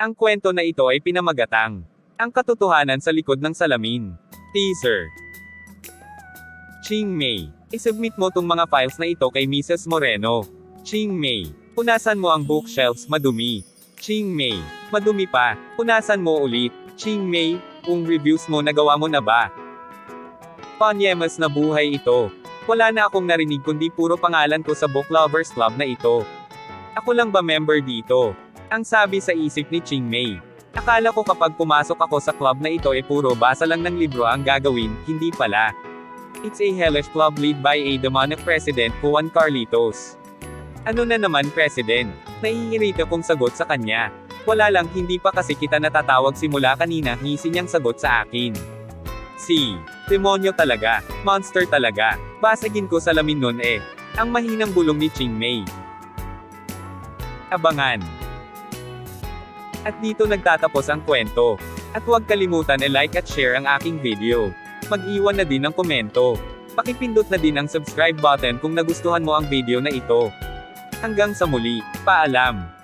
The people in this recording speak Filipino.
Ang kwento na ito ay pinamagatang ang katotohanan sa likod ng salamin. Teaser. Ching May, isubmit mo tong mga files na ito kay Mrs. Moreno. Ching May, punasan mo ang bookshelves, madumi. Ching May, madumi pa, punasan mo ulit. Ching May, reviews mo nagawa mo na ba? Panyemas na buhay ito. Wala na akong narinig kundi puro pangalan ko sa Book Lovers Club na ito. Ako lang ba member dito? Ang sabi sa isip ni Ching May. Akala ko kapag pumasok ako sa club na ito puro basa lang ng libro ang gagawin, hindi pala. It's a hellish club led by a demonic president, Juan Carlitos. Ano na naman president? Naiirita kong sagot sa kanya. Wala lang, hindi pa kasi kita natatawag simula kanina, ngisi niyang sagot sa akin. Demonyo talaga, monster talaga. Basagin ko sa lamin nun Ang mahinang bulong ni Ching May. Abangan. At dito nagtatapos ang kwento. At huwag kalimutan like at share ang aking video. Mag-iwan na din ng komento. Pakipindot na din ang subscribe button kung nagustuhan mo ang video na ito. Hanggang sa muli, paalam.